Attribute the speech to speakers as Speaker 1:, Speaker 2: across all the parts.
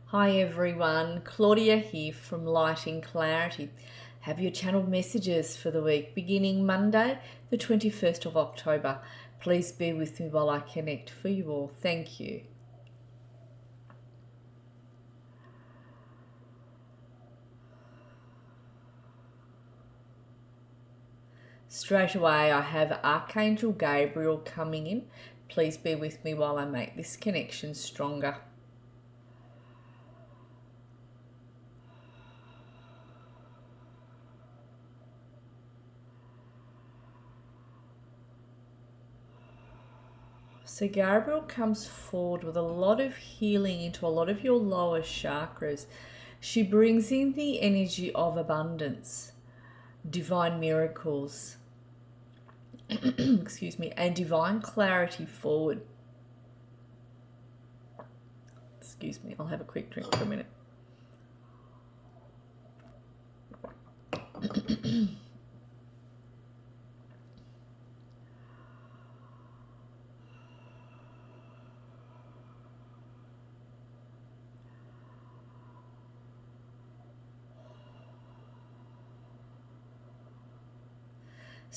Speaker 1: Hi everyone, Claudia here from Light in Clarity. Have your channeled messages for the week beginning Monday, the 21st of October. Please bear with me while I connect for you all. Thank you. Straight away, I have Archangel Gabriel coming in. Please bear with me while I make this connection stronger. So Gabriel comes forward with a lot of healing into a lot of your lower chakras. She brings in the energy of abundance, divine miracles, excuse me, and divine clarity forward. Excuse me, I'll have a quick drink for a minute.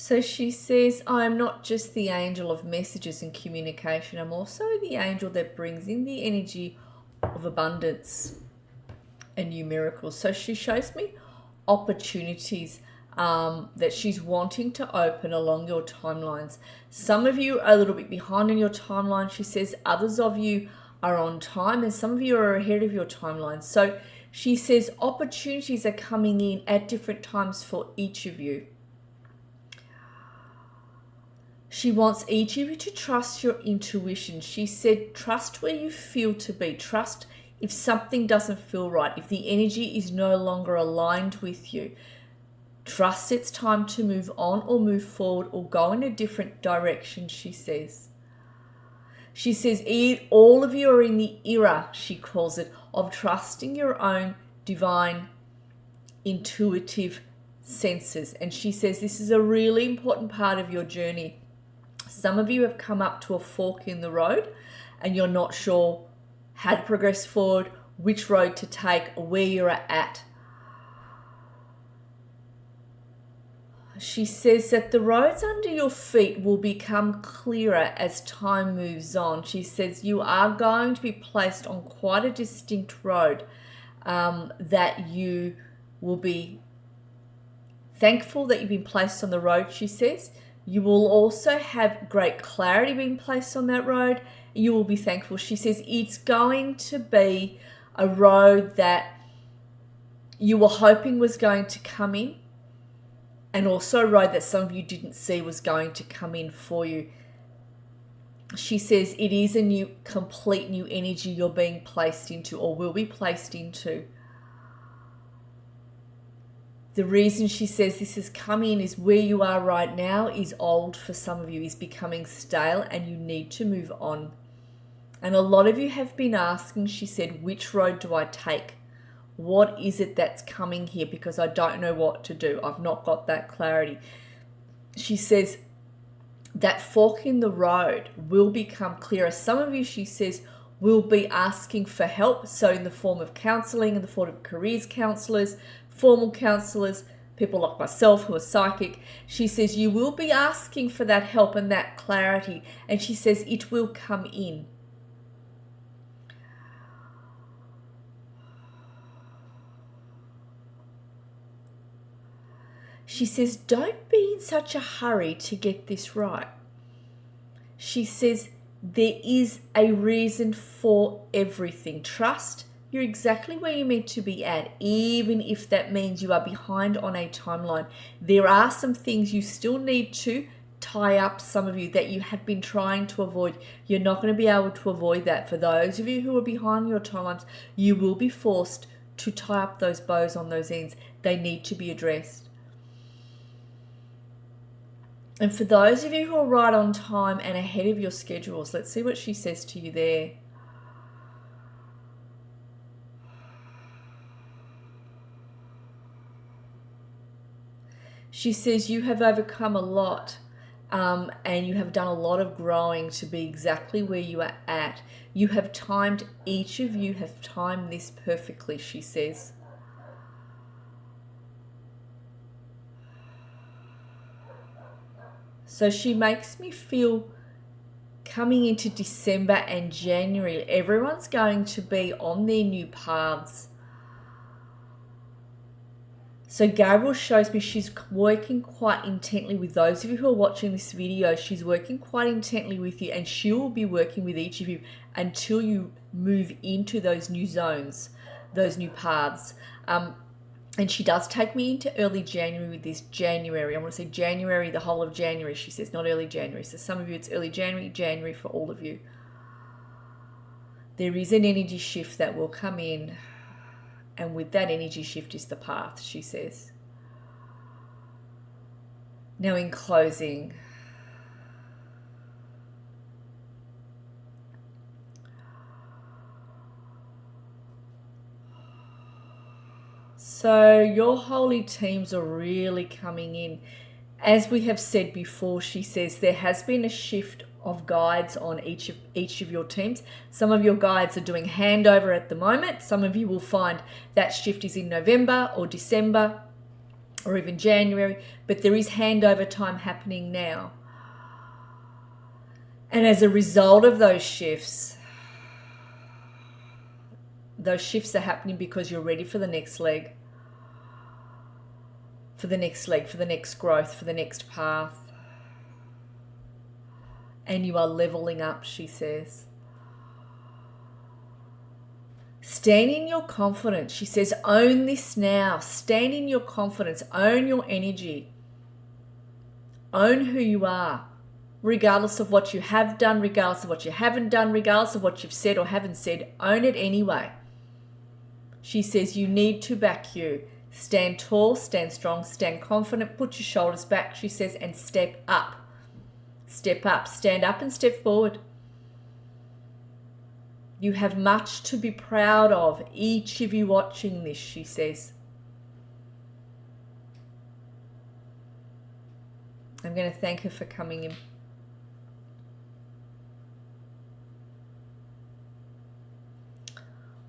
Speaker 1: So she says, I am not just the angel of messages and communication, I'm also the angel that brings in the energy of abundance and new miracles. So she shows me opportunities that she's wanting to open along your timelines. Some of you are a little bit behind in your timeline, she says. Others of you are on time, and some of you are ahead of your timeline. So she says opportunities are coming in at different times for each of you. She wants each of you to trust your intuition. She said, trust where you feel to be. Trust if something doesn't feel right, if the energy is no longer aligned with you. Trust it's time to move on or move forward or go in a different direction, she says. She says, all of you are in the era, she calls it, of trusting your own divine, intuitive senses. And she says this is a really important part of your journey. Some of you have come up to a fork in the road and you're not sure how to progress forward, which road to take, where you're at. She says that the roads under your feet will become clearer as time moves on. She says you are going to be placed on quite a distinct road that you will be thankful that you've been placed on the road, she says. You will also have great clarity being placed on that road. You will be thankful. She says it's going to be a road that you were hoping was going to come in, and also a road that some of you didn't see was going to come in for you. She says it is a complete new energy you're being placed into or will be placed into. The reason she says this has come in is where you are right now is old for some of you, is becoming stale, and you need to move on. And a lot of you have been asking, she said, which road do I take? What is it that's coming here? Because I don't know what to do. I've not got that clarity. She says that fork in the road will become clearer. Some of you, she says, will be asking for help. So in the form of counseling, in the form of careers counselors, formal counselors, people like myself who are psychic. She says you will be asking for that help and that clarity. And she says it will come in. She says, don't be in such a hurry to get this right. She says, there is a reason for everything. Trust you're exactly where you're meant to be at, even if that means you are behind on a timeline. There are some things you still need to tie up, some of you, that you have been trying to avoid. You're not going to be able to avoid that. For those of you who are behind your timelines, you will be forced to tie up those bows on those ends. They need to be addressed. And for those of you who are right on time and ahead of your schedules, let's see what she says to you there. She says you have overcome a lot and you have done a lot of growing to be exactly where you are at. You have timed, each of you have timed this perfectly, she says. So she makes me feel coming into December and January, everyone's going to be on their new paths. So Gabriel shows me she's working quite intently with those of you who are watching this video. She's working quite intently with you, and she will be working with each of you until you move into those new zones, those new paths. And she does take me into early January with this January. I want to say January, the whole of January, she says, not early January. So some of you, it's early January, January for all of you. There is an energy shift that will come in. And with that energy shift is the path, she says. Now in closing, so your holy teams are really coming in. As we have said before, she says there has been a shift of guides on each of your teams. Some of your guides are doing handover at the moment. Some of you will find that shift is in November or December or even January, but there is handover time happening now. And as a result of those shifts are happening because you're ready for the next leg, for the next growth, for the next path. And you are leveling up, she says. Stand in your confidence. She says, own this now. Stand in your confidence. Own your energy. Own who you are, regardless of what you have done, regardless of what you haven't done, regardless of what you've said or haven't said. Own it anyway. She says you need to back you. Stand tall, stand strong, stand confident, put your shoulders back, she says, and step up. Step up, stand up and step forward. You have much to be proud of, each of you watching this, she says. I'm going to thank her for coming in.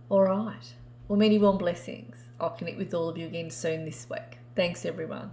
Speaker 1: All right. Well, many warm blessings. I'll connect with all of you again soon this week. Thanks, everyone.